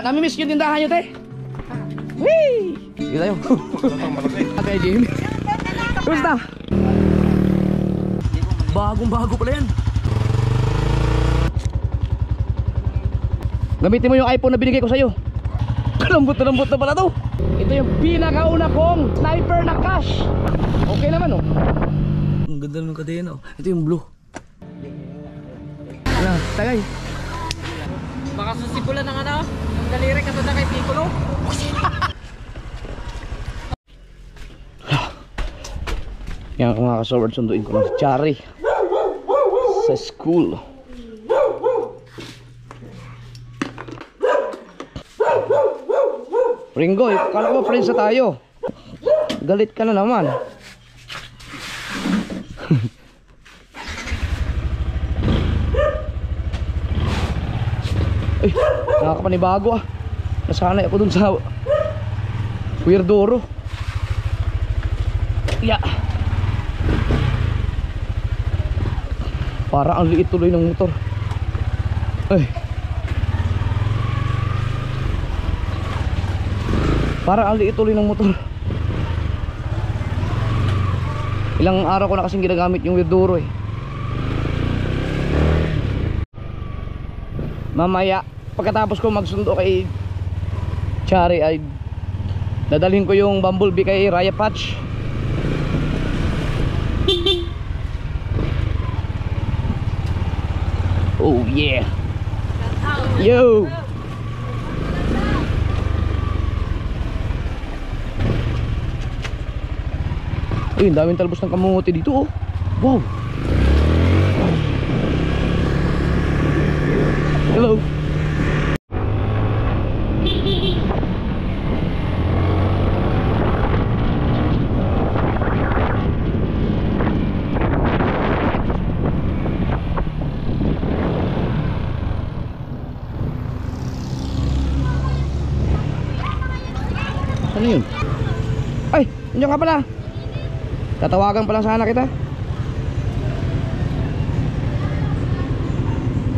Nami-miss yung tindahan nyo, te. Whee! Sige tayo. Ate Jimmy. Kumusta? Bagong-bago pala yan. Gamitin mo yung iPhone na binigay ko sa'yo. Lambot na pala to. Ito yung pinakauna kong sniper na cash. Okay naman, oh. Ang ganda ng kadena, oh. Ito yung blue. Ano, tagay. Baka susipulan ng ano, ng daliri ka na kay Piccolo. Yan mga kasaward, sunduin ko lang si Chari sa school. Ringo, kala ko friends na tayo. Galit ka na naman. Ay, nakakapanibago ah. Nasanay ako dun sa Weirdoro. Yeah. Para ang liit tuloy ng motor. Ay. Para ang liit tuloy ng motor. Ilang araw ko na kasing ginagamit yung Weirdoro eh. Mamaya pagkatapos ko magsundo kay Chari ay dadalhin ko yung Bumblebee kay Raya Patch. Oh yeah. Yo. Ay, ang daming talbos ng kamote dito, oh. Wow. Hello. Ano yun? Ay, nandiyan ka pala. Tatawagan pa lang sana kita.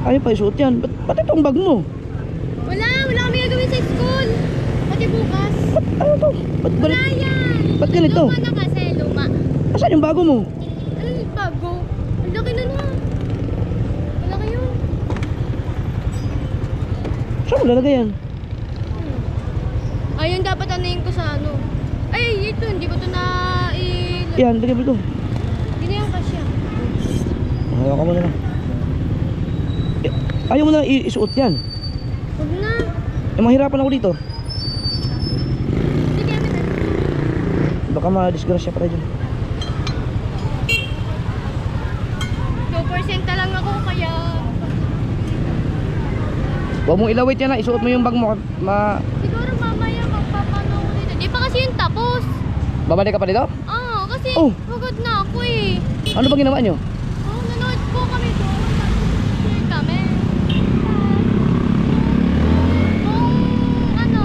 Ayaw pa isuot yan. Ba't itong bag mo? Wala kami gagawin sa school. Pati bukas. Ano to? Wala yan. Ba't ganito? Luma na kasi, luma. Asan yung bago mo? Ano yung bago? Ang laki na na. Malaki yun. Saan mo lalagay yan? Ayun, dapat anayin ko sa ano. Ay, ito, hindi ko ito na Yan, lagay mo ito. Hindi na yung kasya. Hawakan mo na lang. Ayaw mo na isuot yan. Huwag na. Mahirapan ako dito. Sige, amin na. Baka ma-disgrasya pa tayo dyan. 2% na lang ako, kaya... Huwag mong ilawit yan, ha. Isuot mo yung bag mo. Siguro mamaya magpapano ako dito. Di pa kasi yung tapos. Babalik ka pa dito? Oo, kasi hugod na ako eh. Ano ba ginawa nyo? Oo, nanood po kami doon. Share kami. Kung ano,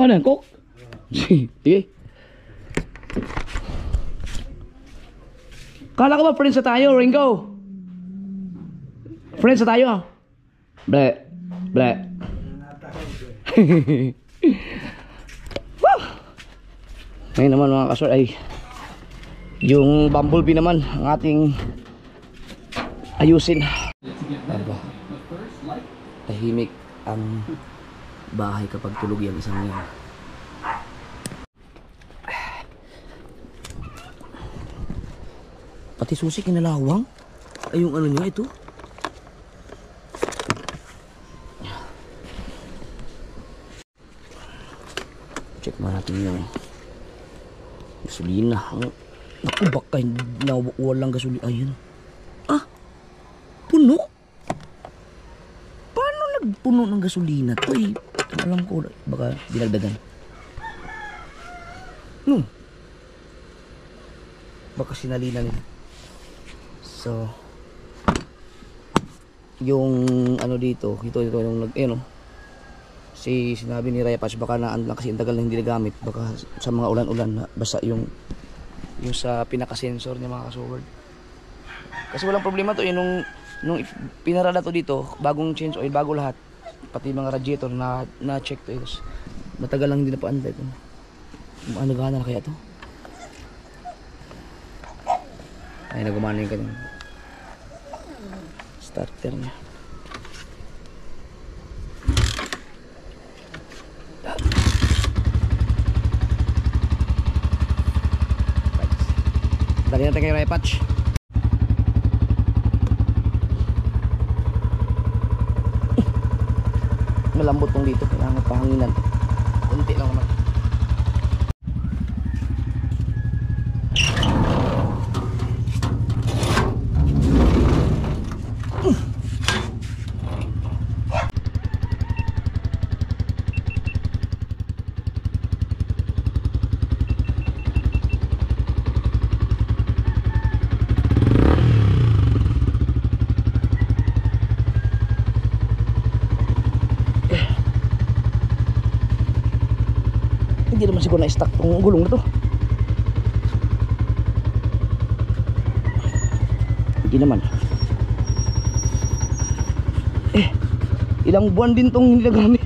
Ano yan, Coke? Sige. Kala ko ba friends na tayo, Ringo? Friends na tayo? Ble. Ngayon naman mga kasor ay yung Bumblebee naman ang ating ayusin. Aba, tahimik ang bahay kapag tulog yan isang yan. Pati susi kinalawang. Ay yung ano niya ito. Check mo natin yung gasolina. Naku, baka na walang gasolina. Ayun. Ah, puno. Paano nagpuno ng gasolina to eh? Alam ko, baka dinagdagan. Baka sinalina nila. So yung ano dito yung sinabi ni Raya Patch baka naan lang kasi ang tagal na hindi nagamit, baka sa mga ulan-ulan na basa yung sa pinaka-sensor niya mga ka-Sword. Kasi walang problema to nung pinarada to dito, bagong change oil, bago lahat, pati mga radiator na check to. Matagal lang hindi na paanday to. Ano gana na kaya to? Ay, nagumana yung kanyang starter niya. Dali natin kay Raya Patch. Malambot tong dito, kailangan pahanginan. Kunti lang naman. Hindi naman siguro na-stack tong gulong na to. Hindi naman. Ilang buwan din tong hindi nagamit.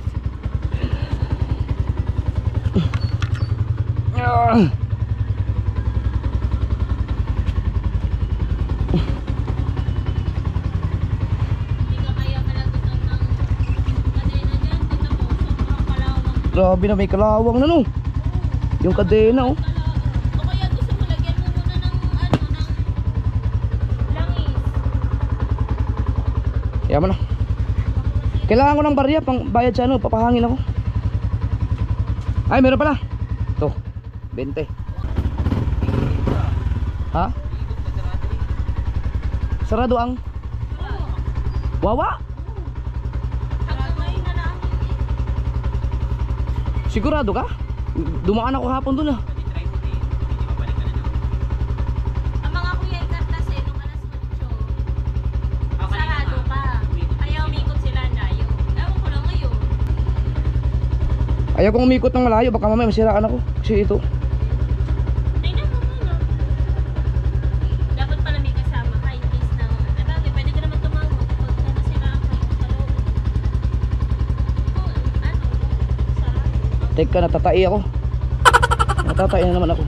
Grabe na, may kalawang na no. Yung kadena oh. O kaya gusto mo lagyan mo muna ng langis. Kaya mo na. Kailangan ko ng barya pang bayad sa ano, papahangin ako. Ay, meron pala. Ito, 20. Ha? Sarado ang wawa? Sigurado ka? Dumaan ako hapon dun ah. Ang mga kuya ikartas nung alas 8. Sarado ka. Ayaw umikot sila layo. Ewan ko lang ngayon. Ayaw kong umikot ng malayo, baka mamaya masiraan ako. Kasi ito. Tingnan mo muna. Dapat pala may kasama ka in case na. Sabagay, pwede ka naman tumawag pag nasiraan kayo sa loob. Sarado. Teka, natatai ako. Natatai na naman ako.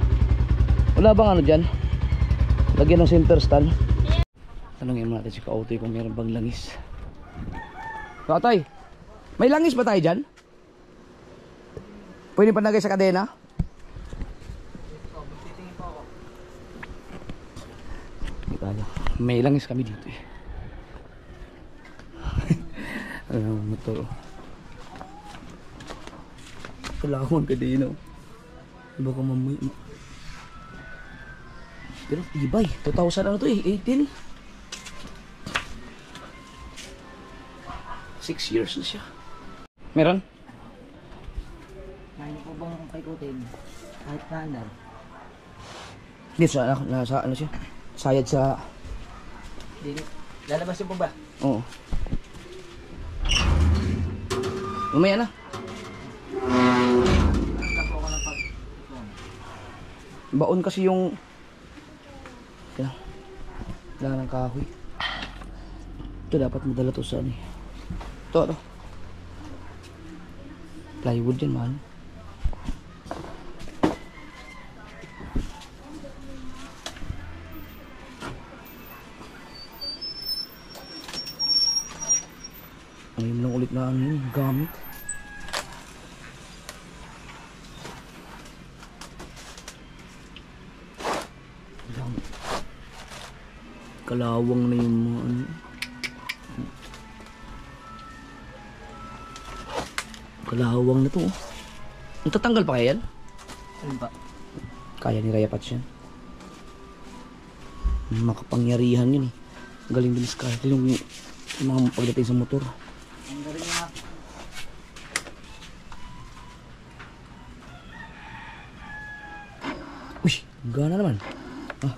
Wala bang ano dyan? Lagyan ng center stand. Tanungin natin si Kaotoy kung meron bang langis. Kaotoy, may langis ba tayo dyan? Pwede pa nagay sa kadena? May langis kami dito eh. Ano motor? Kailangan ka din oh. Baka mamay. Pero tibay, 2000 ano to eh, 18. 6 years na siya. Meron? Kaya po bang kay Kutin? Kahit na andar? Dito sa, nasa ano siya? Sayad sa... Lalabas yung po ba? Oo. Mamaya na. Baon kasi yung... Wala ng kahoy. Ito dapat madala to sa ano eh. Ito. Plywood yan mahal. Ngayon lang ulit na ano yun, gamit. Kalawang na yung mga ano. Kalawang na to oh. Natatanggal pa kaya yan? Ano ba? Kaya ni Raya Patch yan. Makapangyarihan yun eh. Galing din sa yung mga pagdating sa motor. Ang galing nga. Uy, gana naman. Ah.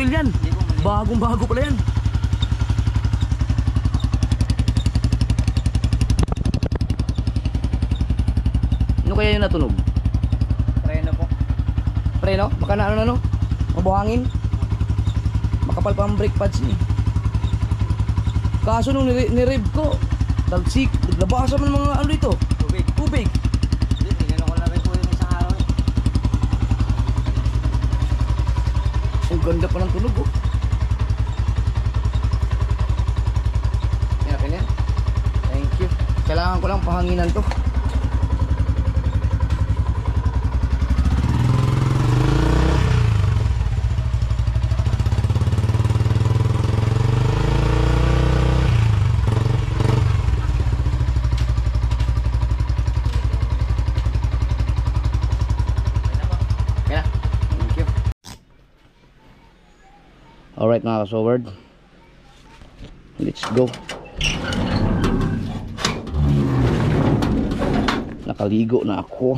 oil yan. Bagong bago pala yan. Ano kaya yung natunog? Preno po. Preno? Baka na ano? Mabuhangin? Makapal pa ang brake pads niya. Kaso nung nirib ko, talsik, naglabasan man mga ano dito. Tubig. Tingnan ko na rin po yung isang araw. Ang ganda pa ng tunog oh. Yan. Thank you. Kailangan ko lang pahanginan to. Alright mga kasoward, let's go. Nakaligo na ako.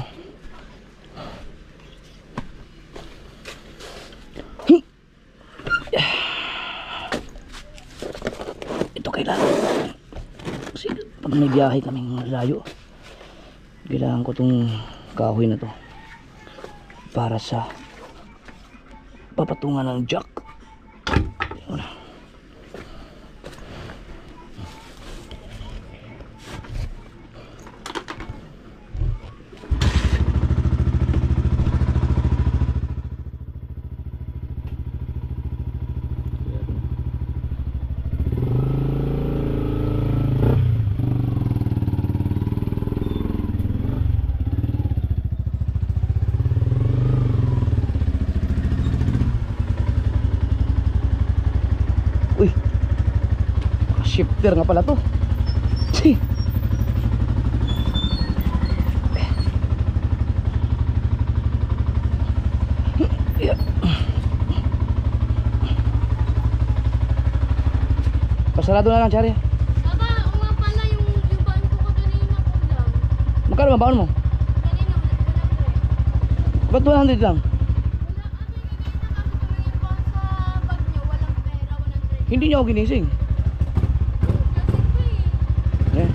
Ito kailangan kasi pag may biyahe kaming layo, kailangan ko tong kahoy na to para sa papatungan ng jack. Uy, shifter nga pala to. Chi. Pasarado na lang, Chari. Baba, nga pala yung baon ko kanina kulang. Magkano ba baon mo? Kanina, Ba't 100 lang? Hindi niya ako ginising. Eh,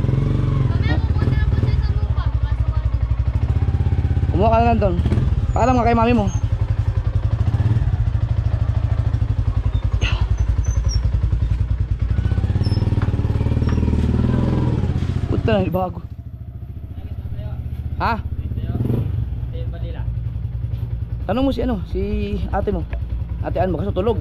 kumuha ka na lang doon. Paalam nga kay mami mo. Puta na, bago. Ha? Tanong mo si ano, si ate mo. Ate Ann mo, kaso tulog.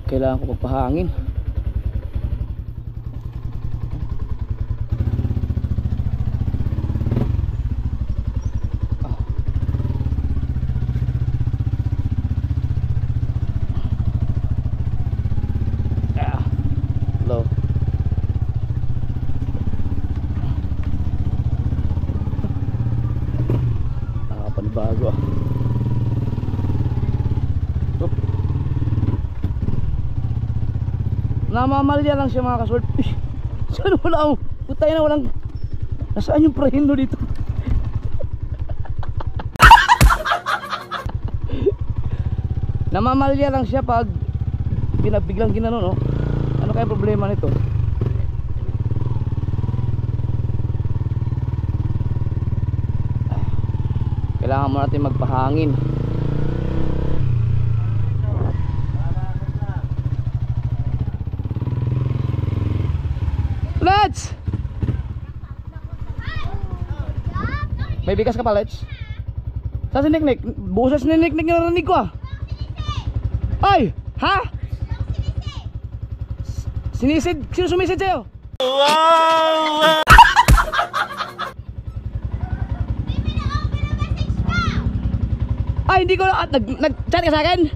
Kailangan ko magpahangin. Low. Panibago ah. Namamalya lang siya mga kasword. Saan wala ako? Putay na walang. Nasaan yung preno dito? Namamalya lang siya pag biglang ginano, no? Ano kaya problema nito? Kailangan mo natin magpahangin. Let's! May bigas ka pa, Let's? Saan si Nick-Nick? Boses ni Nick-Nick na narinig ko ah. Ay! Ha? Sinisid? Sino sumisid sa'yo? Wow! Ay, hindi ko na. Nag-chat ka sa akin?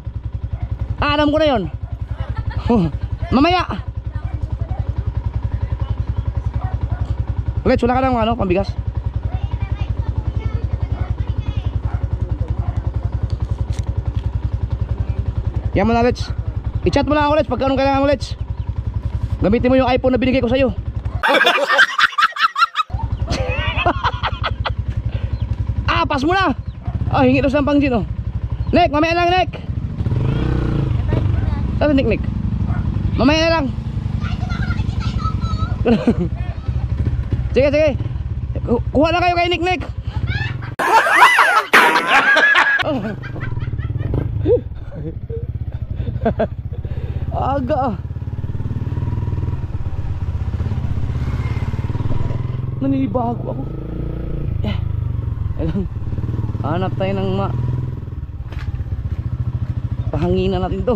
Alam ko na yun. Mamaya. Let's, wala ka ng ano, pambigas. Yan mo na, Let's. I-chat mo lang ako, Let's, pagka anong kailangan mo, Let's. Gamitin mo yung iPhone na binigay ko sa'yo. Lampas mo na. Oh, hingi daw sa panggin oh. Nick, mamaya lang Nick. Saan Nick? Mamaya na lang. Sige. Kuha na kayo kay Nick. Aga. Nanibago ako. Ayun. Hanap tayo ng pahanginan natin to.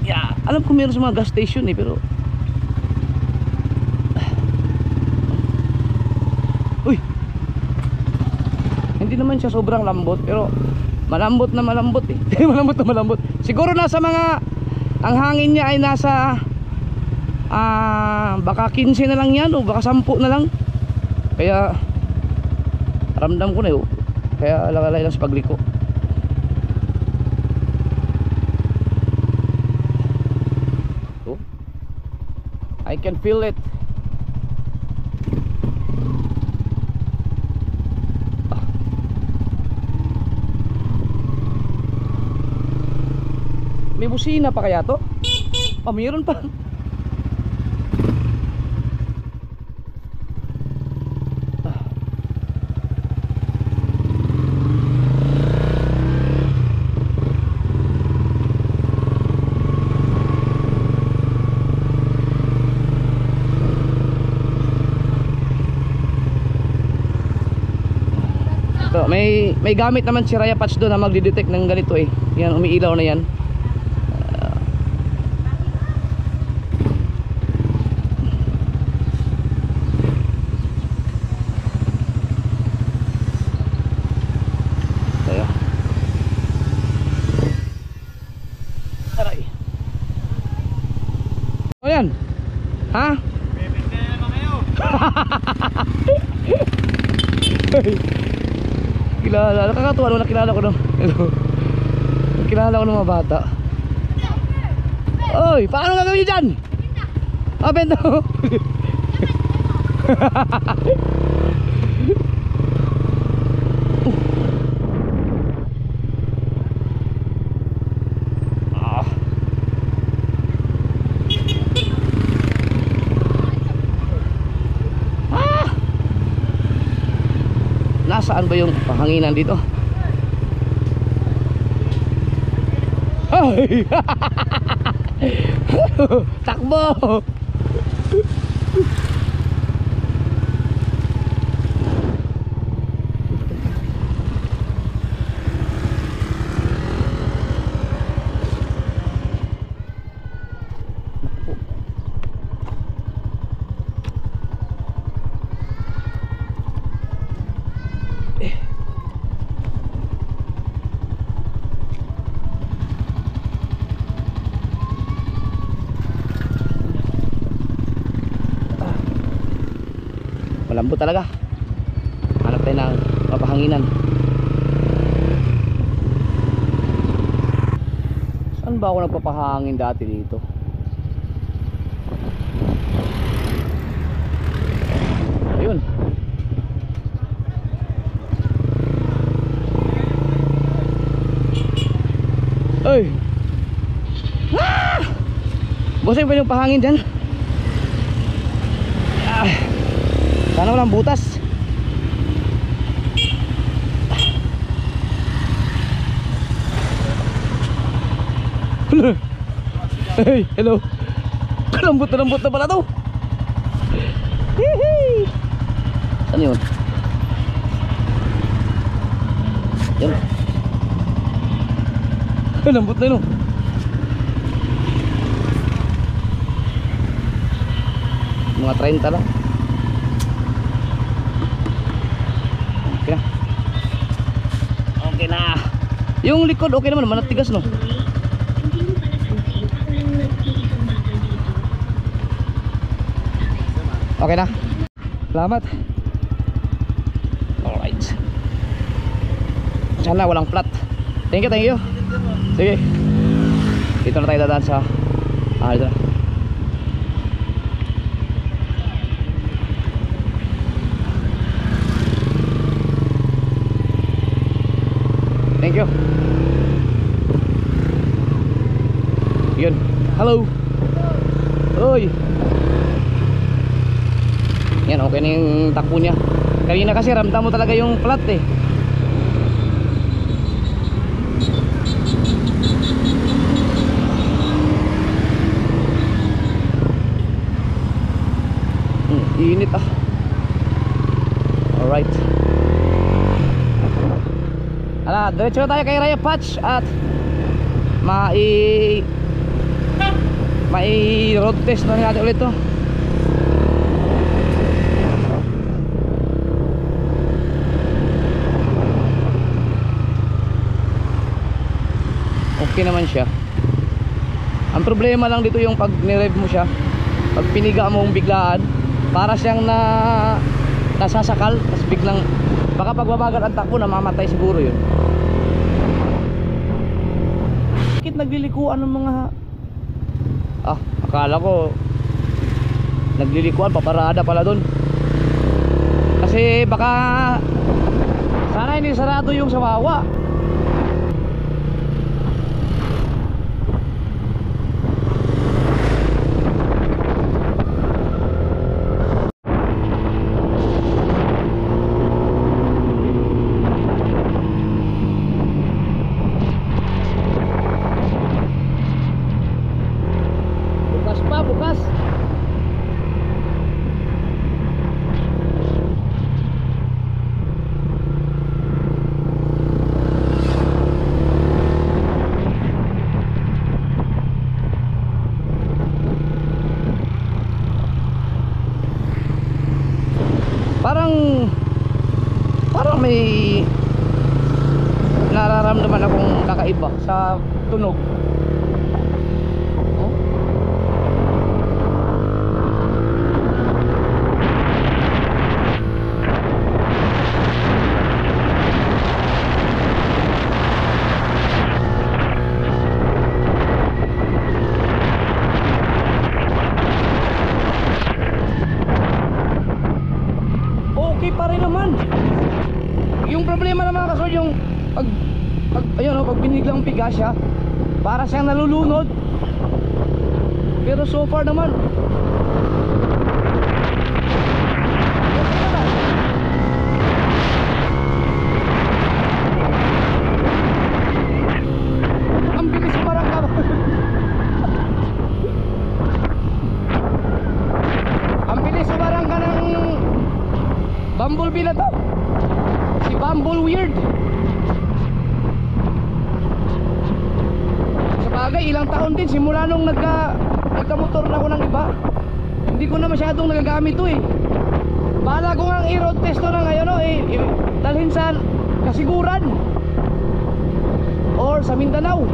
Yeah, alam ko meron sa mga gas station pero uy, hindi naman siya sobrang lambot pero malambot eh. malambot. Siguro nasa mga, ang hangin niya ay nasa baka 15 na lang yan o baka 10 na lang. Kaya ramdam ko na yun. Kaya alalay lang sa pagliko. Oh, I can feel it. May busina pa kaya to? Oh, mayroon pa. Ito, may gamit naman si Raya Patch doon na magdi-detect ng ganito eh. Yan, umiilaw na yan. O yan. Ha? Bebente naman kayo. Kilala, nakakatuwa nung nakilala ko nung nakilala ko ng mga bata. Oy, paano gagawin niyo dyan? Benta mo. Nasaan ba yung pahanginan dito? Ay! Takbo! Malambot talaga. Hanap tayo ng mapahanginan. Saan ba ako nagpapahangin dati dito? Ayun. Ay! Bossing pa yung pahangin dyan. Sana walang butas. Hey, hello. Lambot na pala to. Hihi. Saan yun? Yan. Lambot na yun. Mga 30 lang. Okay na. Yung likod okay naman, manatigas no. Okay na. Salamat. Alright. Sana walang flat. Thank you. Sige. Dito na tayo dadaan sa dito na. Thank you. Yun. Hello. Oy. Yan, okay na yung takbo niya. Kanina kasi ramdam mo talaga yung flat eh. Init ah. Alright. Ala, diretso na tayo kay Raya Patch at mai road test na natin ulit to. Okay naman siya. Ang problema lang dito yung pag ni-rev mo siya, pag piniga mo biglaan, para siyang nasasakal, tapos biglang baka pagbabagal ang takbo namamatay siguro yun. Bakit naglilikuan ng mga akala ko naglilikuan, paparada pala dun. Kasi baka sana hindi sarado yung sawawa. Bukas. Parang may nararamdaman akong kakaiba sa tunog. Pa rin naman. Yung problema naman kaso yung ayun, pag biniglang piga siya, para siyang nalulunod. Pero so far naman ang bilis marangka. Ang bilis marangka ng Bumblebee na to. Si Bumble Weird. Sa bagay, ilang taon din simula nung nagkamotor na ako ng iba. Hindi ko na masyadong nagagamit to eh. Bahala ko nga i-road test to na ngayon dalhin sa Kasiguran or sa Mindanao.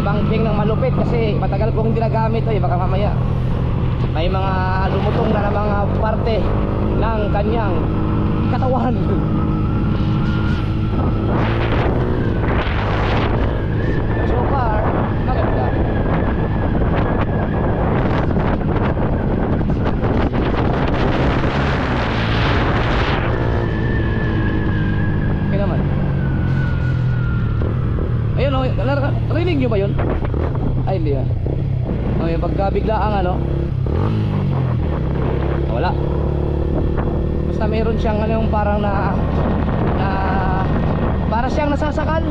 Bangking ng malupit kasi matagal kong ginagamit to baka mamaya may mga lumutong na mga parte ng kanyang katawan. So far, maganda. Ano, rinig nyo ba yun? Ay, hindi ah. Okay, pagkabigla ang ano. Wala. Basta meron siyang ano, parang na para siyang nasasakal.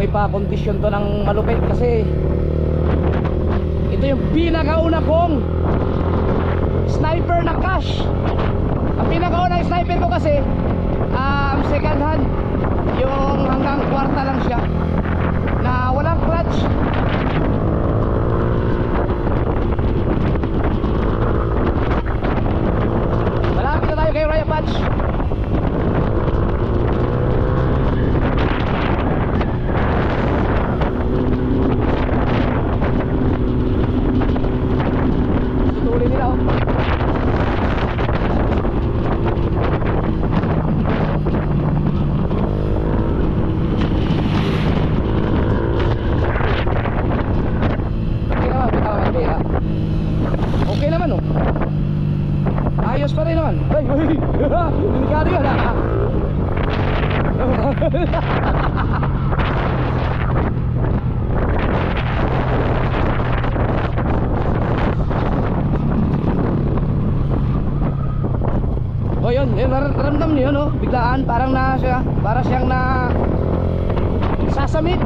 Ipakondisyon to ng malupit kasi ito yung pinakauna kong sniper na cash. Ang pinakaunang sniper ko kasi second hand, yung hanggang kwarta lang siya na walang clutch. Malapit na tayo kay Raya Patch. Okay naman oh. Ayos pa rin naman. Ay, delikado yun ha. O yun, ramdam niyo no, biglaan parang na siya, para siyang na sasamit.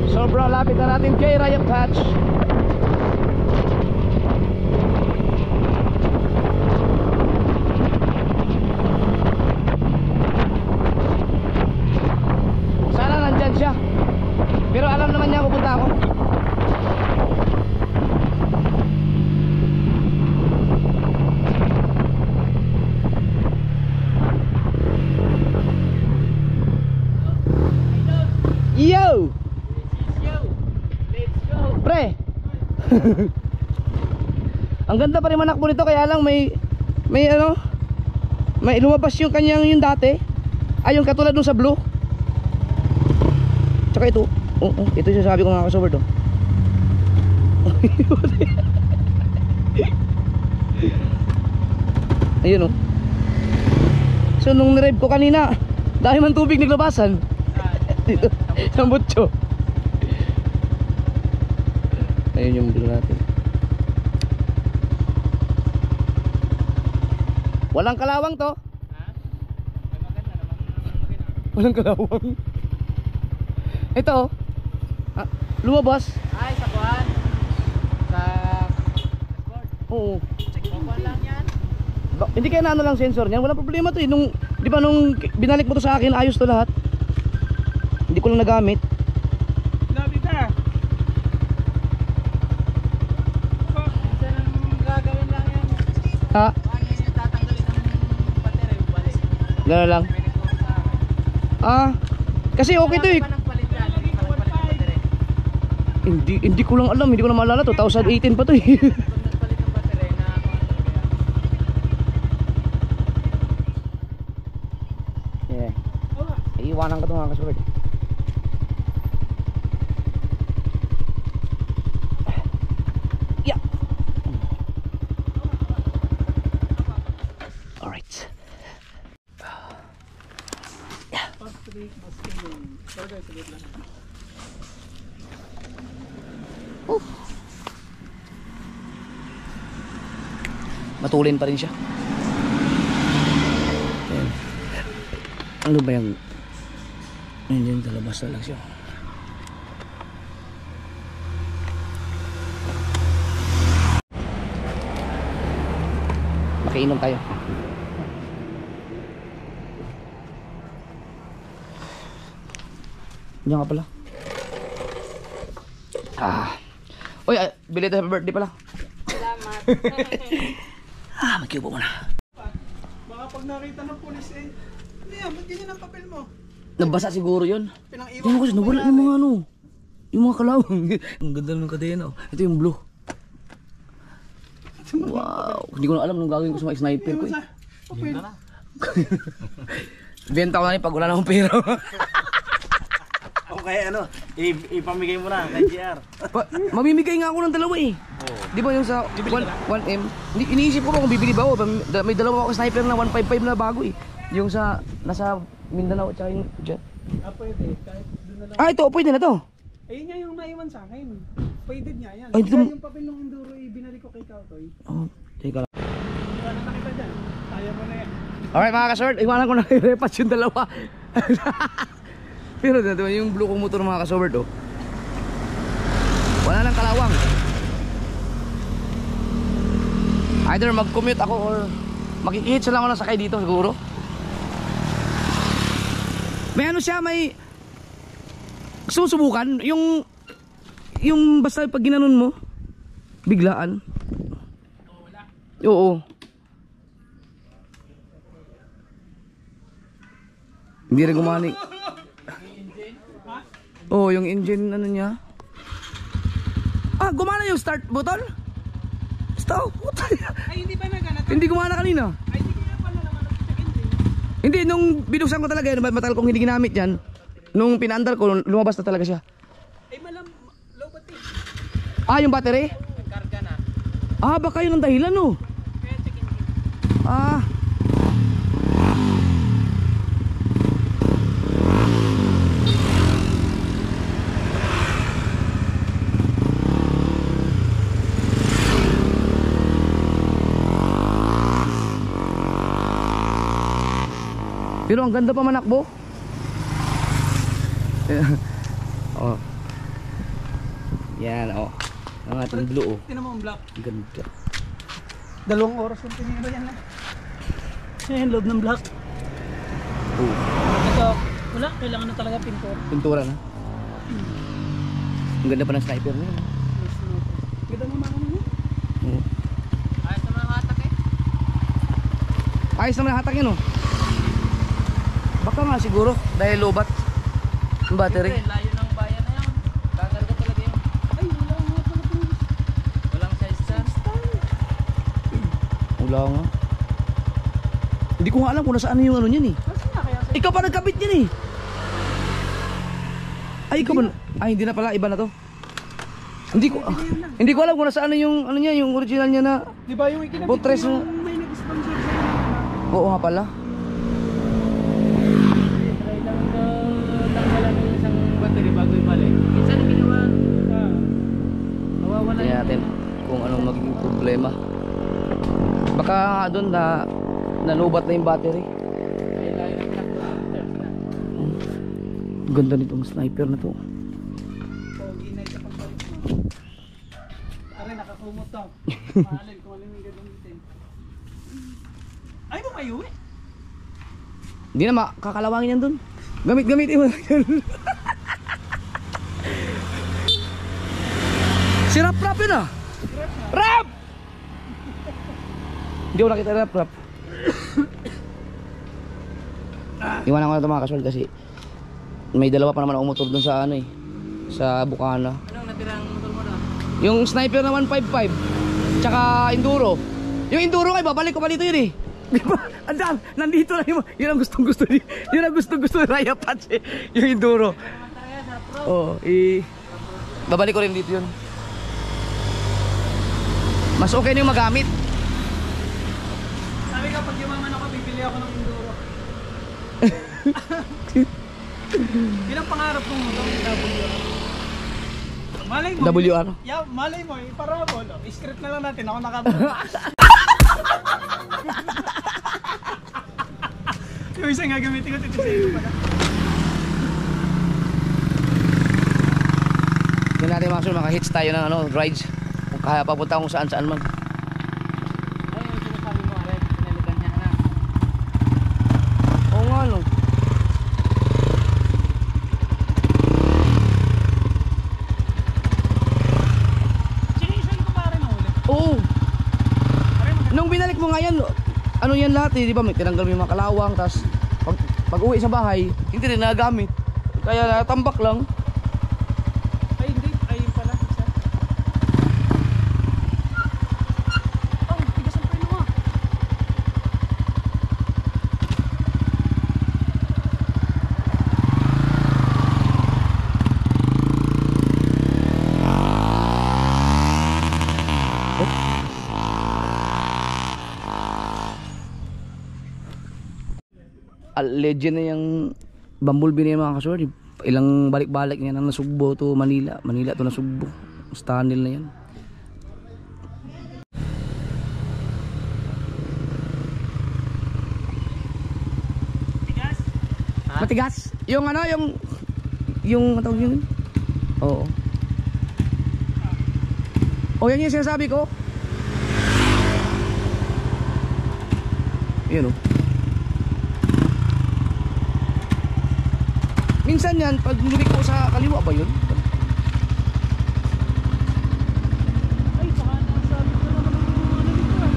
Sobrang lapit na natin kay Raya Patch. Sana nandyan siya, pero alam naman niya pupunta ako. Yo! Pre. Ang ganda pa rin manakbo nito, kaya lang may ano, may lumabas yung kanyang yung dati. Ay, yung katulad nung sa blue. Tsaka ito. Ito yung sabi ko nga kasober to. Ayun oh. So nung nirev ko kanina, dahil man tubig naglabasan. Dito, sa butso. Ayun yung blue natin. Walang kalawang to. Walang kalawang. Ito lumabas. Ay, sa kuhan. Sa dashboard. Oo. Kuhan lang yan. Hindi kaya na ano lang sensor niyan. Walang problema to eh. Nung, di ba nung binalik mo to sa akin, ayos to lahat. Hindi ko lang nagamit. Ha? Gano'n lang. Kasi okay to eh. Hindi ko lang alam, hindi ko na maalala. 2018 pa to eh. iwanan ka ito mga kasulit. Yeah. Alright. Yeah. Oof. Matulin pa rin siya. Ayan. Ano ba yung ayun, talabas na lang siya. Makiinom tayo. Diyan nga pala. Uy, belated happy birthday pala. Salamat. Magkiupo muna. Baka pag nakita ng pulis eh, hindi yan, ba't ganyan ang papel mo? Nabasa siguro yun. Pinang-iwan Yan mo kasi nawala yung mga ano. Yung mga kalawang. Ang ganda ng kadena. Ito yung blue. Wow. Hindi ko na alam nung gagawin ko sa mga sniper ko eh. papel. Benta ko na rin pag wala na akong pera. Okay, ano, ipamigay mo na kay JR. Mamimigay nga ako ng dalawa eh. Di ba yung sa 1M? Iniisip ko kung bibili ba ako. May dalawa ako sniper na 155 na bago eh. Yung sa, nasa Mindanao at saka yung dyan. Pwede, kahit doon na lang. Ito, pwede na to. Ayun nga yung naiwan sa akin. Pwede niya yan. Ay, Kaya dito- yung papel ng Enduro, binalik ko kay Kautoy. Oh, teka lang. Wala na kita dyan. Kaya mo na yan. Alright mga kasort, iwanan ko na yung repas yung dalawa. Pero diba, yung blue kong motor mga kasort oh. Wala nang kalawang. Either mag-commute ako or makikihit lang ako na sakay dito siguro. May ano siya, may susubukan yung basta pag ginanon mo biglaan. Oo. Hindi rin gumani. Oo, yung engine ano niya. Gumana yung start button? Stop. Ay, hindi ba nagana? Hindi gumana kanina. Ay, hindi ko na pala naman sa engine. Hindi, nung binuksan ko talaga yun, matagal kong hindi ginamit yan. Nung pinaandar ko, lumabas na talaga siya. Ay, low battery. Yung battery? Nagkarga na. Baka yun ang dahilan no. Kaya check engine. Pero ang ganda pa manakbo. Oh. Yan, oh. Ang ating blue, oh. Tinan mo ang black. Ang ganda. 2 oras yung tinira yan lang. Ayan, loob ng black. Oh. Ito, wala. Kailangan na talaga pintor. Pintura na. Ang ganda pa ng sniper niya. Ganda mo mga ano? Oh. Ayos naman ang hatak eh. Ayos naman ang hatak yun, oh. Baka nga siguro, dahil lobat ang battery. Siyempre, layo ng bayan na yan. Gagarga talaga yun. Ay, wala nga pala pulis. Walang size dyan. Wala nga. Hindi ko nga alam kung nasaan yung ano niyan eh. Kasi nga kaya sa... Ikaw pa nagkabit yan eh. Ay, ikaw ba? Ay, hindi na pala. Iba na to. Hindi ko alam kung nasaan yung ano niya, yung original niya na. Di ba yung ikinabit Buttress yung mo. may nag-sponsor sa'yo? Oo nga pala. Try lang tanggalan ng isang battery bago ibalik. Minsan ginawa. Mawawala Tingnan natin kung anong magiging problema. Baka nga doon na nalubat na yung battery. Ay, layo ng black. Ang ganda nitong sniper na to. Pogi na ito pagpalit mo. Aray, nakakumot daw. Mahalin kung alin yung gagamitin. Ay, bumayo eh. Hindi na makakalawangin yan doon. Gamitin mo lang yan. Si Rap yun ah. Rap! Hindi ko nakita Rap. Iwanan ko na ito mga kaswal kasi may dalawa pa naman akong motor doon sa ano eh. Sa Bukana. Anong natirang motor mo na? Yung sniper na 155 tsaka enduro. Yung enduro kay babalik ko pa dito yun eh. Di ba? Andam, nandito lang yun. Yun ang gustong-gusto ni. Yun ang gustong-gusto ni Raya Pats eh. Yung enduro. Oo, babalik ko rin dito yun. Mas okay na yung magamit. Sabi ka, pag yumaman ako, bibili ako ng enduro. Bilang pangarap kong WR. Malay mo. WR? Yeah, malay mo, iparabol. I-script na lang natin, ako nakabot. Yung isang gagamitin ko, titisayin ko pala. Yan natin mga kasul, maka-hits tayo ng rides. Kung kaya papunta kung saan-saan man. Ay, yung sinasabi mo, Arek, pinalitan niya na. Oo nga no. Sinisan ko pa rin ulit. Oo. Nung binalik mo nga yan, ano yan lahat eh, di ba? May tinanggal mo yung mga kalawang, tapos pag uwi sa bahay, hindi rin nagagamit. Kaya natambak lang. Ay, hindi. Ay, yun pala. Isa. Oh, tigas ang preno nga. Legend na yung Bumblebee na yung mga kasul. Ilang balik-balik niya na Nasugbo to Manila. Manila to Nasugbo. Stanil na yan. Tigas? Matigas? Yung ano, yung tawag yun? Oo. O yan yung sinasabi ko. Yun o. Minsan yan, pag lumiko sa kaliwa ba yun? Ay, baka nasabi ko naman ang ano dito ah.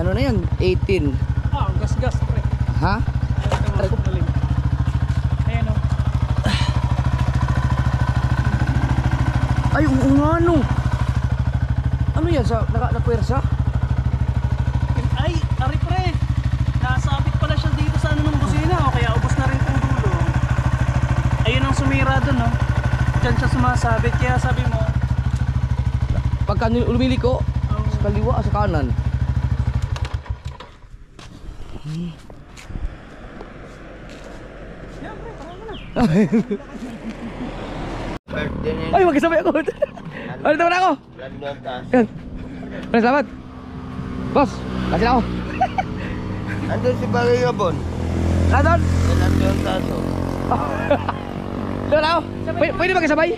Ano na yan? 18. Ah, gas-gas pre. Ha? Try ko paling. Ayan o. Ay, oo nga no. Ano yan? Nakapwersa? Ay, ari pre. Nasabit pala siya dito sa ano ng busina o kaya ubos na rin kung dulo. Ayun ang sumira dun no. Diyan siya sumasabit kaya sabi mo. Pagka lumiliko, sa kaliwa, sa kanan. Yan pre, parang na. Ay, magkasabay ako. Ano naman ako? Yan. Maraming salamat. Boss, kasi na ako. Andun si Barry Rabon. Nandun? Yan ang yung taso. Doon ako. Pwede magkasabay?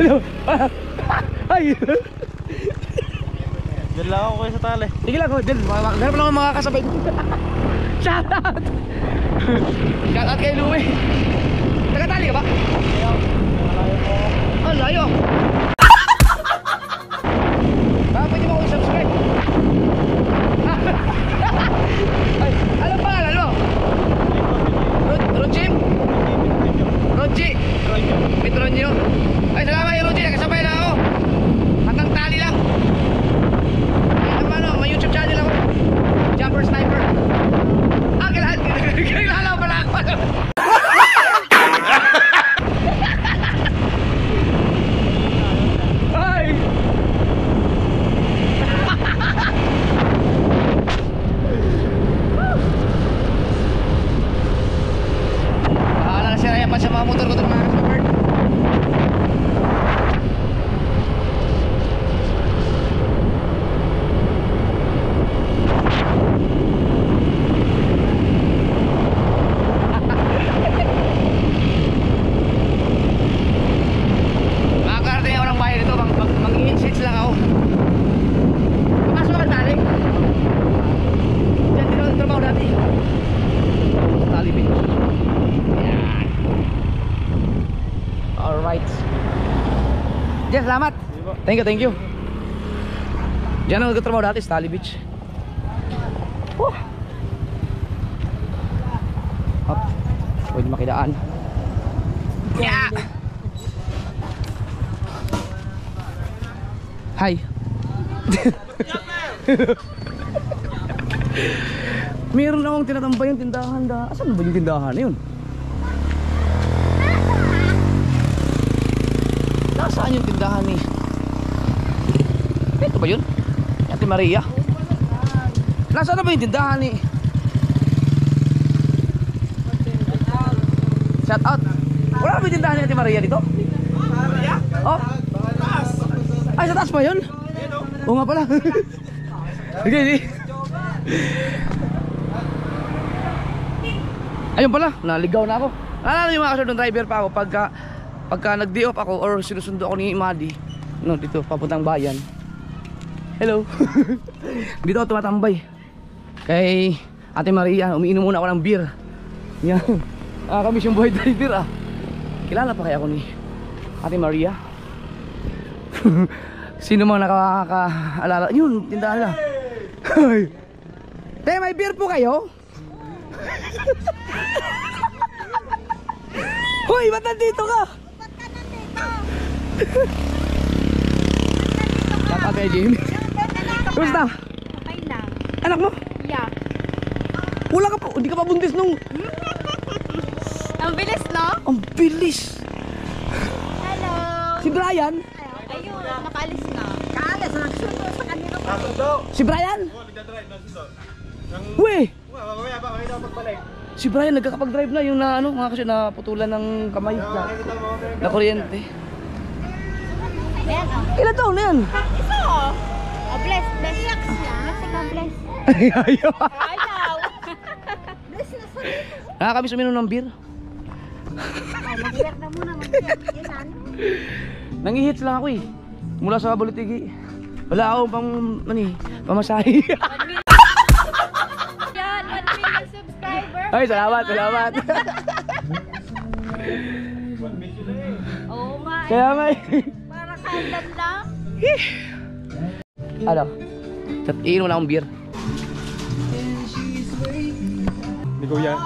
Hello. Ay. Diyan lang ako kayo sa tali. Sige lang, Diyan. Ganap lang ang makakasabay. Shout out. Shout out kay Louie. Tagatali ka ba? Oh, layo. Pwede mo ako i-subscribe. Ay, anong pangalan mo? Rodjim? Rodji? Petronio? Ay, salamat yung Rodji. Nakasabay na ako. Hanggang tali lang. Ay, ano, may YouTube channel ako. Jumper Sniper. Ah, kailangan pala ako. Ay! Bahala na si Raya pa sa mga motor ko ito mga kasabard. Makakarating ako ng bahay dito, mag-i-insits lang ako. Pumasok ka tali. Diyan din ako trabaho dati. Tali bin. Yan. Alright. Diyan, salamat. Thank you, thank you. Diyan ako nagtatrabaho dati sa Tali Beach. Oh. Up. Pwede makidaan. Yeah. Hi. Meron akong tinatambay yung tindahan da. Asan ba yung tindahan na yun? Nasaan yung tindahan ni? Ito ba yun? Ate Maria? Nasaan na ba yung tindahan ni? Shout out. Wala ba yung tindahan ni Ate Maria dito? Oh? Ay, sa taas pa yun? Oo nga pala. Okay, di. Ayun pala, naligaw na ako. Alala yung mga kasunod driver pa ako pagka nag-day off ako or sinusundo ako ni Madi, no, dito papuntang bayan. Hello. Dito ako tumatambay kay Ate Maria. Umiinom muna ako ng beer. Yan. Kami siyang buhay driver ah. Kilala pa kaya ako ni Ate Maria? Sino mang nakakaalala? Yun, tindahan nila. Te, may beer po kayo? Hoy, ba't nandito ka? Kakatay, Jimmy. Kumusta? Okay lang. Anak mo? Yeah. Wala ka pa, hindi ka pa buntis nung... Ang bilis, no? Ang bilis! Hello. Si Brian? Ayun, nakaalis na. Kaalis, nagsundo sa kanila pa. Si Brian? Uy! Si Brian nagkakapag-drive na yung na ano, mga kasi naputulan ng kamay na kuryente. Ayan, oh. Ilan taon na yan? Ito, oh. Oh, bless. Bless ka, bless. Ayaw. Ayaw. Bless na sa dito. Nakakamiss uminom ng beer. Mag-beer na muna, mag-beer. Yun, ano? Nangihits lang ako eh. Mula sa Bulitigi. Wala akong pamasahe. Yan, 1 million subscriber. Ay, salamat. Oo nga. Kaya may... Para kailan lang. Ano? Iinom na akong beer. Hindi ko yan,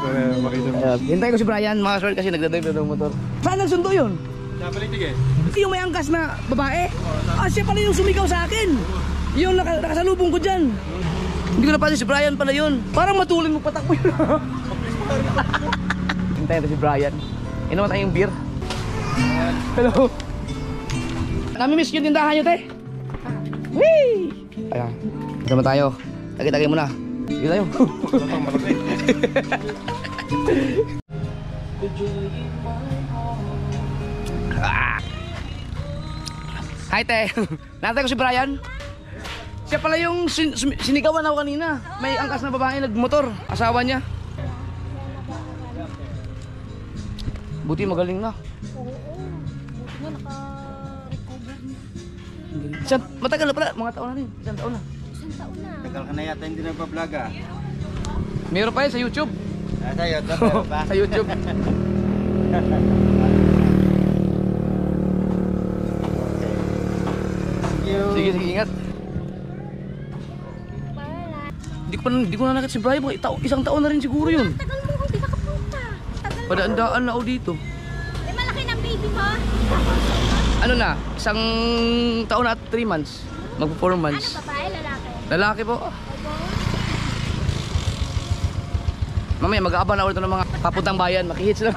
makita mo. Hintayin ko si Brian, mga short kasi nagdadrive na ng motor. Saan nagsundo yun? Napalitig eh. Yung may angkas na babae? Ah, siya pala yung sumigaw sa akin. Yung nakasalubong ko dyan. Hindi ko napansin si Brian pala yun. Parang matulin mo patakbo yun. Hintayin ko si Brian. Inuman tayong beer. Hello. Nami-miss yung tindahan nyo, te. Whee! Ayan. Ito naman tayo. Tagay-tagay muna. Sige tayo. Hi, te. Nakita ko si Brian. Siya pala yung sinigawan ako kanina. May angkas na babae nagmotor. Asawa niya. Buti magaling na. Oo. Buti nga naka-recover na. Matagal na pala. Mga taon na rin. Isang taon na. Isang taon na. Tagal ka na yata hindi nagpa-vlog ah. Meron pa yun sa YouTube. Sa YouTube ba? Sa YouTube. Sige, ingat. Hindi ko na nakita si Brian. Isang taon na rin siguro yun. Tagal mo, hindi nakapunta. Tagal mo. Padaan-daan na ako dito. Eh, malaki ng baby mo. Ano na? Isang taon at 3 months. Mag-4 months. Ano, babae, lalaki? Lalaki po. Mamaya mag-aabang na ulit ng mga papuntang bayan. Makihits lang.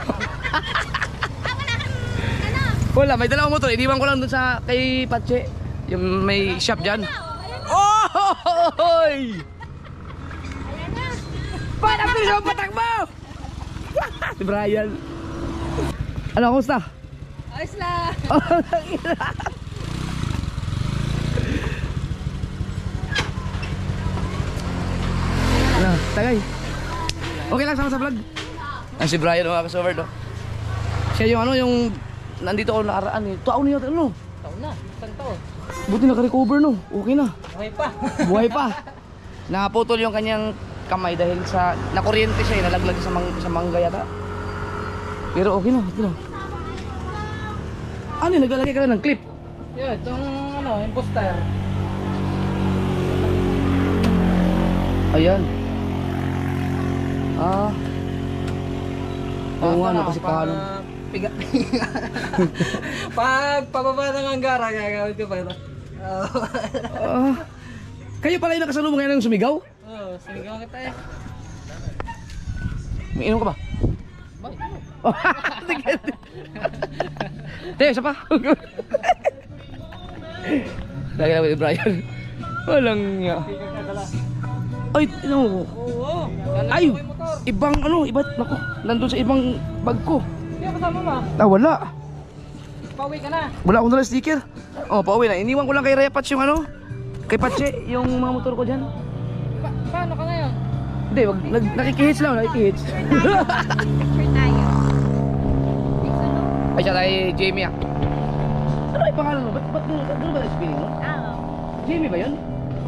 Wala, may dalawang motor. Iniwan ko lang dun sa kay Pache. Yung may shop dyan. Oh! Hoy! Ayan na. Paano bilis mo patakbo? Si Brian. Ano, kumusta? Ayos lang. Ano, tagay. Okay lang sama sa vlog. Ang si Brian mga kasover to. Siya yung ano, yung nandito ako nakaraan eh. Taon niya, ano? Taon na, isang taon. Buti naka-recover no. Okay na. Okay pa. Buhay pa. Naputol yung kanyang kamay dahil sa nakuryente siya, nalaglag sa mangga yata. Pero okay na, okay na. Ano, naglalagay ka lang ng clip? Yun, itong ano, imposter. Ayan. Oo nga, no, kasi paano. Pag pababa ng Anggara, gagawin ko pa ito. Kayo pala yung nakasalubong ngayon ng sumigaw? Oo, sumigaw kita eh. May inom ka ba? Boy. Te, isa pa. Lagi na with Brian. Walang nga. Ay, no. Oo. Ay, ibang ano, iba't nako, nandun sa ibang bag ko. Hindi kasama ba? Wala. Pauwi ka na. Wala akong dala sticker. Oh, pauwi na. Iniwan ko lang kay Raya Patch yung ano. Kay Patche, yung mga motor ko dyan. Paano ka ngayon? Hindi, nakikihits lang, nakikihits. Picture tayo. Ay, siya tayo, Jamie ah. Ano ay pangalan mo? Ba't doon ba na-spinning mo? Oo. Jamie ba yun?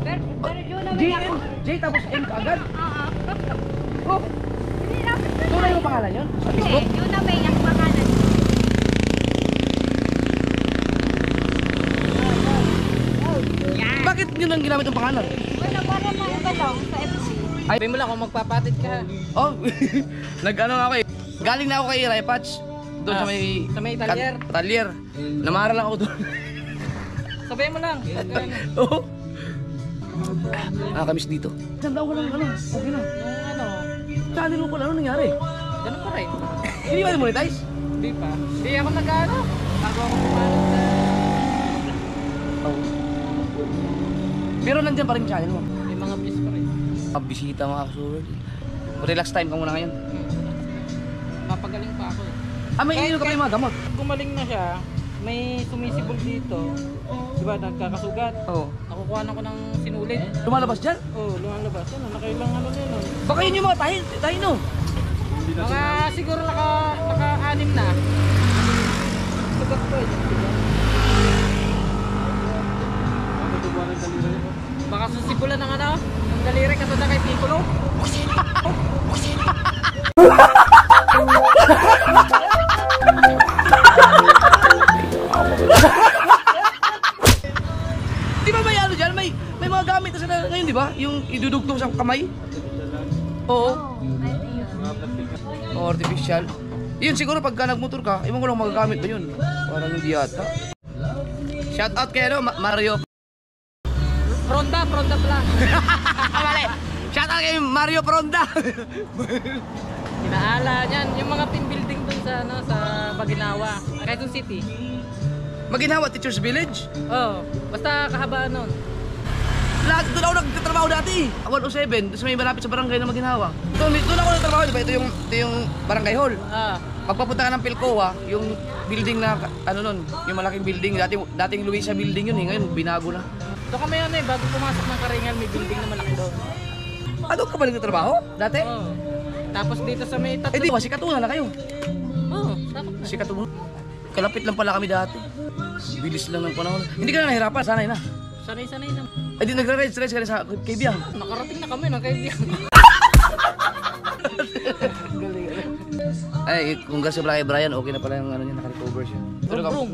Pero yun naman J, ako. J tapos M agad? Oo. Oh, Hindi na. tunay yung pangalan yun? Sa Hindi, Facebook? yun na may ang pangalan. Yan. Bakit yun ang ginamit yung pangalan? Wala, para na iba lang sa FC. Ay, Sabi mo lang kung magpapatid ka. oh, nag-ano ako eh. Galing na ako kay Raya Patch. Doon sa may... sa may talyer. Talyer. Namara lang ako doon. Sabihin mo lang. Oo. Nakakamiss dito. Isang taon ka lang, ano? Okay na. Yung ano, Channel mo pala, ano nangyari? ganun pa rin. Hindi ba monetize? Hindi pa. Hindi ako nag-ano. Bago ako pumanap sa... Oo. Pero nandiyan pa rin yung channel mo. May mga views pa rin. Bisita mga kasurod. Relax time ka muna ngayon. Mapagaling pa ako. May ininom ka pa yung mga gamot? Gumaling na siya. May sumisibol dito. Diba, nagkakasugat. Oo. Nakukuha na ko ng sinulid. Lumalabas dyan? Oo, lumalabas. Ano, nakailang ano na yun. Baka yun yung mga tayo no? Mga siguro naka-anim na. Sugat ko eh. Baka susibulan ng ano, ng daliri katulad kay Piccolo. Di ba may ano dyan? May mga gamit na sila ngayon, di ba? Yung idudugtong sa kamay? Oo. Pwede yun. O artificial. Yun siguro pagka nagmotor ka, iwan ko lang magagamit ba yun? Parang hindi yata. Shout out kay ano, Mario. Fronda pala. Mali! Shout out kay Mario Fronda. Inaala niyan, yung mga team building dun sa ano sa Baginawa, Quezon City. Maginhawa Teachers Village. Oh, basta kahabaan nun. Lahat doon ako nagtatrabaho dati. 107, doon sa may malapit sa barangay na Maginhawa. Doon ako nagtatrabaho, di ba? Ito yung barangay hall. Ah, Pagpapunta ka ng Pilcoa, yung building na ano nun, yung malaking building, dating Luisa building yun eh, ngayon binago na. doon kami ano eh, bago pumasok ng Karingal, may building na malaki doon. Doon ka ba nagtatrabaho? Dati? Oh. Tapos dito sa may tatlo. Di ba, sikatuna na kayo. Oh, sakot na. Sikatuna. Kalapit lang pala kami dati. Bilis lang ng panahon. Hindi ka na nahirapan, sanay na. Sanay-sanay na. Di nagra-rides ka rin sa Kibiyang. Nakarating na kami ng kaibigan. Ay, kung kasi pala kay Brian, okay na pala yung ano niya, naka-recover siya. Brum.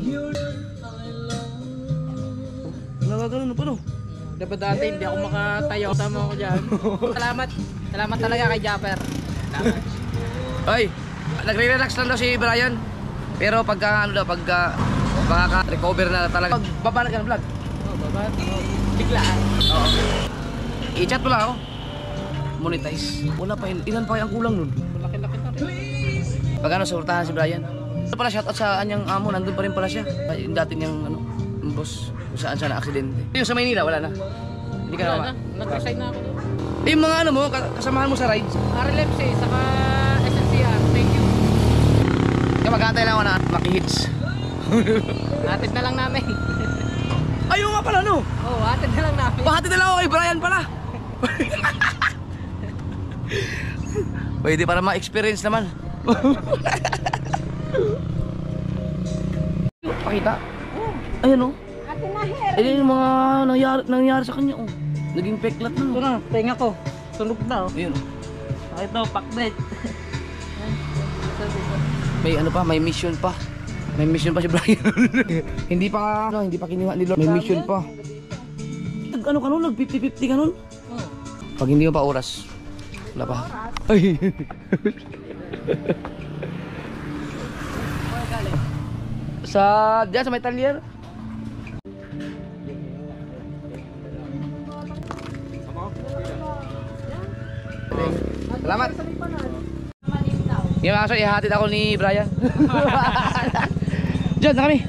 Nagagano pa no? Diba dati hindi ako makatayo, tama ako dyan. Salamat talaga kay Japper. Ay, nagre-relax lang daw si Brian. Pero pagka ano daw, pagka makaka-recover na talaga. Babanat ka ng vlog. Oh, baba. Biglaan. Oo. I-chat mo lang ako. Monetize. Wala pa, ilan pa ang kulang nun? Malaki-laki na rin. Pag ano, surtahan si Brian. Ito pala, shoutout sa anyang amo, nandun pa rin pala siya. Yung dati niyang ano, yung boss, kung saan siya na-aksidente. Yung sa Maynila, wala na. Hindi ka Wala na. na, nag-resign na ako doon. Yung mga ano mo, kasamahan mo sa rides. RLFC, saka SNCR, thank you. Kaya mag-aantay lang ako na makihits. Hatid na lang namin. Ayaw nga pala no. Oo, hatid na lang namin. Bahati na lang ako kay Brian pala. Pwede para ma-experience naman. Pakita. Ayan o. Ate Maher. Ayan yung mga nangyari sa kanya. Oh. Naging peklat na. Ito na, tenga ko. Sunog na. Oh. Ayun. Ito, paknet. May ano pa, may mission pa. May mission pa si Brian. hindi pa kinuha ni Lord. May mission pa. Ano ka nun? Nag 50-50 ka nun? Oh. Pag hindi mo pa oras, Wala pa. Ay. Diyan sa may talyer. Salamat. Yung mga ihatid ako ni Brian. Diyan na kami.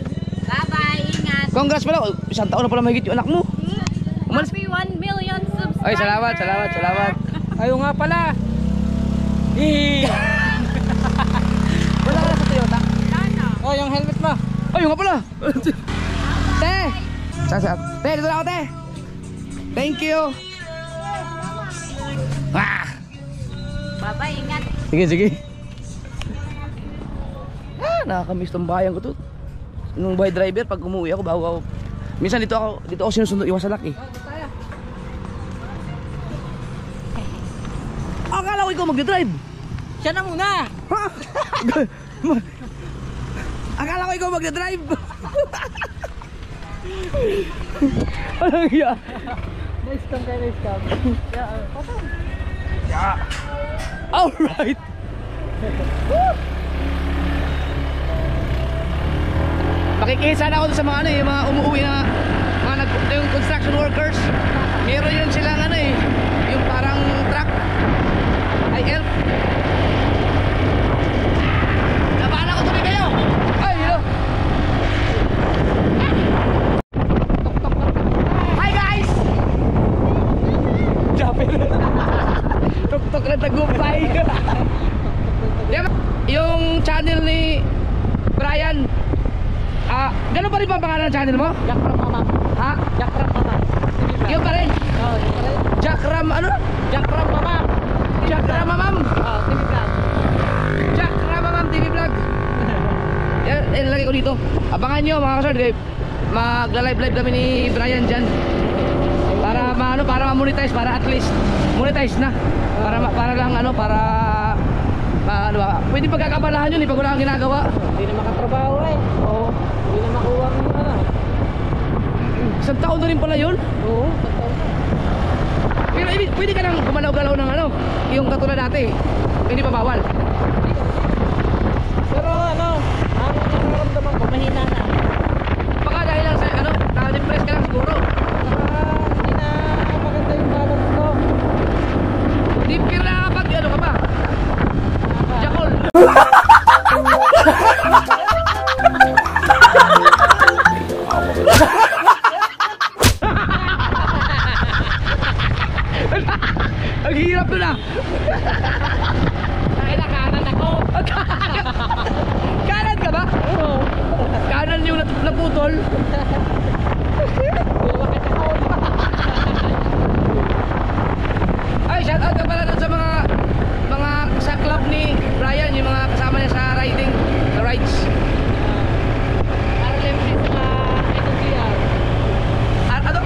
Bye-bye, ingat. Congrats pala. Isang taon na pala mahigit yung anak mo. Happy 1 million subscribers. Ay, salamat. Ayaw nga pala. Wala ka na sa Toyota. Sana. Oh, yung helmet mo. Ay, yung nga pala. Te! Te, dito na ako, te. Thank you. Ah! Bye-bye, ingat. Sige. Nakakamiss tong bayan ko to. Nung bahay driver, pag umuwi ako, bago ako. Minsan dito ako sinusundo, iwas sa laki. Akala ko ikaw magdadrive. Siya na muna. Ha? Akala ko ikaw magdadrive. Anong iya? Nice cam. Yeah. Alright. Makikisa na ako sa mga yung mga umuwi na yung construction workers. Meron yun silang yung parang truck. Ay, help. Nabahala ko tuloy kayo. Ay, hello. Hi guys. Japil. Tuk-tuk na tagumpay. Yung channel ni Brian, gano'n pa rin ba ang pangalan ng channel mo? Jackram Mama. Ha? Jackram Mama. Yun pa rin? Oh, yun pa rin. Jackram ano? Jackram Mama. Jackram Mamam. Oh, TV Vlog. Jackram Mamam TV Vlog. Yan, nilagay ko dito. Abangan nyo mga kasod. Magla-live kami ni Brian dyan. Para ma-monetize, para at least monetize na. Para lang pwede pagkakabalahan yun pag wala kang ginagawa. Hindi na makatrabaho Oo. Hindi na makuha ng Isang taon na rin pala yun. Oo. Pero pwede ka nang gumalaw-galaw ng yung katulad dati. Hindi pa bawal. Pero ang nararamdaman ko, mahina na. Baka dahil lang sa na-depress ka lang siguro. Hindi na maganda yung balance ko. Hindi pero nakakapag ka ba? Jakol. Ang hirap doon Kanan ako. Kanan ka ba? Oo. Kanan yung naputol. Ay, shout out ka pala dun sa mga sa club ni Brian, yung mga kasama niya sa riding, sa rides. RLMC sa SNCR. Ano?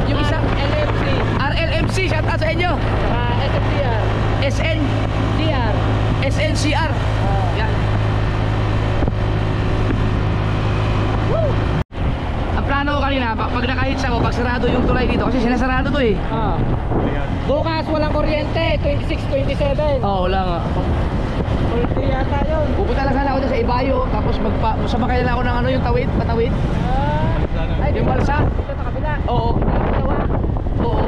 Yung isa? LMC. RLMC, shout out sa inyo. SNCR. SNCR. SNCR. Yan. Woo! Ang plano ko kanina, pag nakahits ako, pag sarado yung tulay dito, kasi sinasarado to eh. Bukas walang kuryente, 26, 27. Wala nga. Kuryente yata yun. Pupunta lang sana ako dyan sa Ibayo, tapos sumakay na ako ng yung tawid, patawid. Ay, Yung balsa. dito sa kabila. Oo. Oo.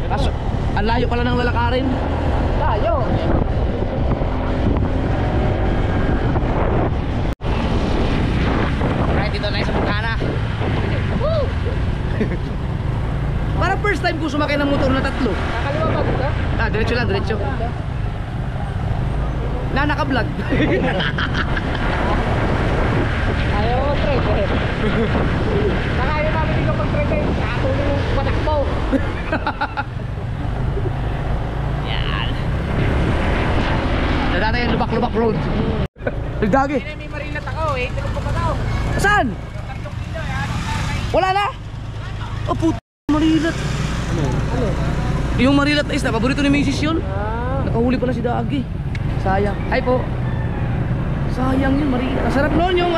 Kaso, ang layo pala ng lalakarin. Tayo. Right, dito na sa Bukana. Woo! Parang first time ko sumakay ng motor na tatlo. Kakaliwa ba dito? Diretso lang, diretso. Naka-vlog. Ayaw ko trade eh. Nakayo namin dito pag-trade eh. Nakatulong yung panak mo. Yan. Nadata yung lubak-lubak road. Nagdagi. Hindi na may marinat ako eh. Tulog ko pa daw. Saan? Wala na? Oh puto, marilat. Ano? Yung marilat na isda, paborito ni Macy's yun. Nakahuli pala si Dagi. Sayang. Ay po. Sayang yun, marilat. Masarap noon yung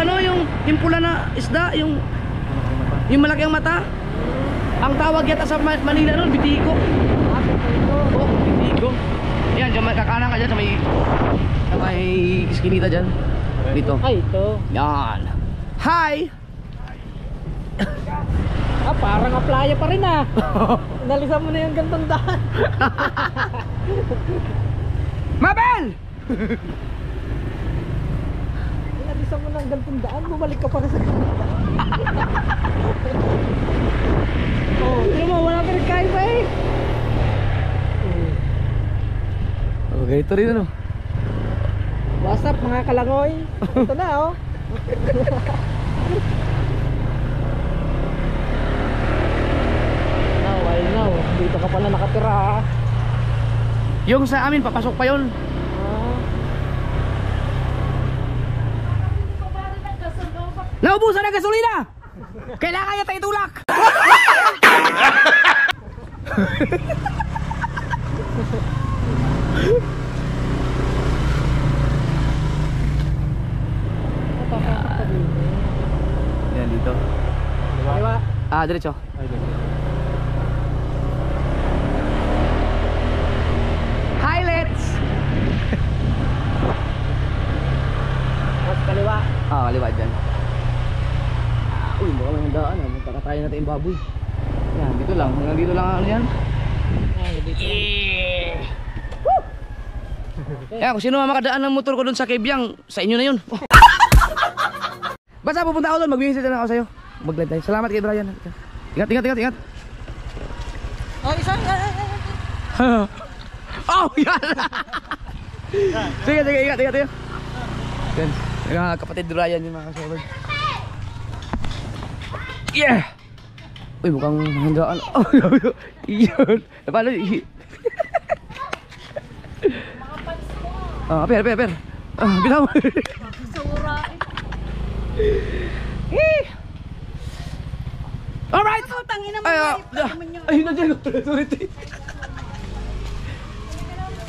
yung pula na isda, yung malaki ang mata. Ang tawag yata sa Manila noon, bitiko. Ito. Oh, bitiko. Nagkakanan ka dyan sa may iskinita dyan. Dito. Ay, ito. Yan. Hi! Ah, parang playa pa rin ah. Inalisan mo na yung gantong daan. Mabel! Inalisan mo na yung gantong daan, bumalik ka pa rin sa gantong daan. Oh, tignan mo, wala pa rin kain pa eh. Oh, ganito rin ano. What's up mga kalangoy? Ito na oh. Now, I know. Dito ka pala nakatira ha. Yung sa amin, papasok pa yun. Naubusan ng gasolina! Kailangan niya tayo tulak! Yan dito. Diba? Ah, diretso. Highlights! Mas kaliwa. Ah, kaliwa dyan. Uy, baka may handaan ah. Magkakatayin natin yung baboy. Yan, dito lang. Hanggang dito lang ano yan. Yan, kung sino makadaan ng motor ko doon sa Kebyang, sa inyo na yun. Basta pupunta ako doon, mag-visit na ako sa'yo. Mag-live tayo. Salamat kay Brian. Ingat, ingat, ingat, ingat. Oh, isang. Oh, yan! Sige, sige, ingat, ingat, ingat. Yan, yung kapatid Brian yung mga kasabag. Yeah! Uy, mukhang handaan. Oh, yun. Paano? Ah, per. Ah, bilang mo. Sura. Alright! Tangin naman. Ay, nandiyan. Sorry.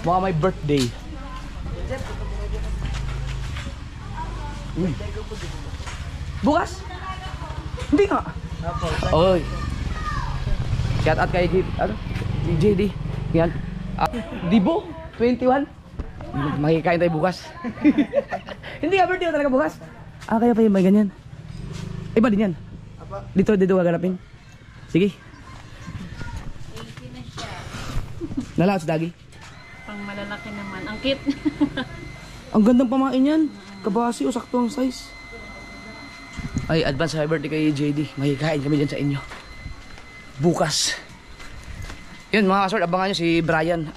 Baka may birthday. Bukas? Hindi nga. Oy. Shout out kay JD. Yan. Dibo 21. Makikain tayo bukas. Hindi nga birthday talaga bukas. Ah, kaya pa yung may ganyan. Iba din yan. Dito gaganapin. Sige. 80 na siya. Nalaot sa dagi. Pang malalaki naman. Ang cute. Ang gandang pamain yan. Kabasi o sakto ang size. Ay, advance happy birthday kay JD. Makikain kami dyan sa inyo. Bukas. Yun mga kasort, abangan nyo si Brian.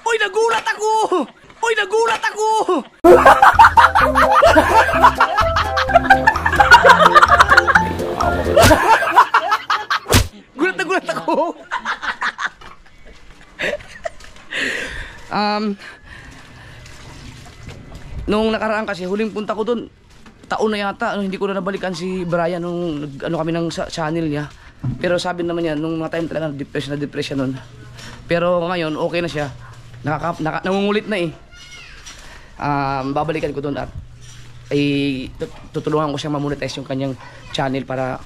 Uy, nagulat ako! Gulat ako! Nung nakaraan kasi, huling punta ko doon, taon na yata, hindi ko na nabalikan si Brian nung ano kami ng channel niya. Pero sabi naman niya, nung mga time talaga depression nun. Pero ngayon, okay na siya. Nangungulit na eh. Babalikan ko doon at tutulungan ko siya ma-monetize yung kanyang channel para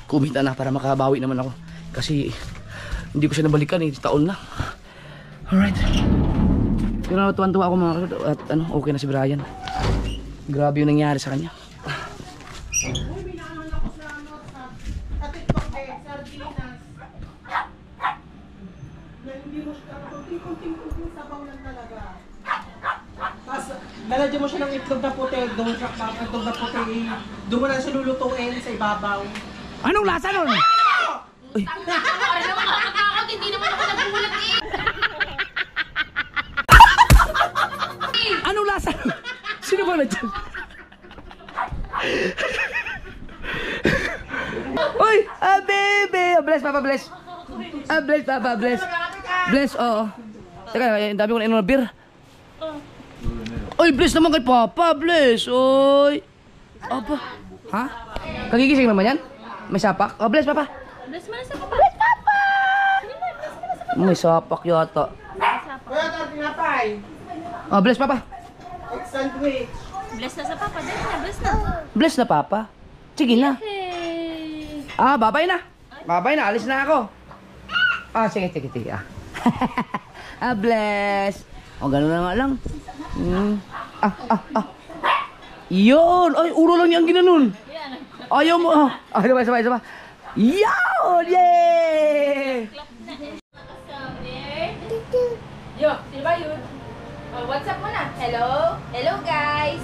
kumita na, para makabawi naman ako. Kasi hindi ko siya nabalikan eh, taon na. Alright. Pero tuwan-tuwa ako mga kasod at okay na si Brian. Grabe yung nangyari sa kanya. Lalagyan mo siya ng itlog na puti, doon siya itlog na puti, doon mo na siya lulutuin sa ibabaw. Anong lasa nun? Uy. Para naman nakakatakot. Hindi naman ako nagulat eh. Anong lasa nun? Sino ba na dyan? Uy! Baby! Bless, Papa, bless. Bless, Papa, bless. Bless, oo. Teka, ang dami ko na inom na beer. Uy, bless naman kay Papa, bless. Uy. Apa? Ha? Kagigising naman yan? May sapak? Oh, bless, Papa. Bless mo na sa papa. Bless papa! May sapak yata. Kuya, ito pinapay. Oh, bless, Papa. Egg sandwich. Bless na sa papa. Bless na, bless na. Bless na, Papa. Sige na. Hey! Ah, babay na. Babay na, alis na ako. Ah, sige. Ah. Bless. O, gano'n na nga lang. Yun! Ay, ulo lang niyang ginanon. Ayaw mo. Ay, isa pa. Yun! Yay! Yo, sino ba yun? Oh, what's up muna? Hello? Hello guys!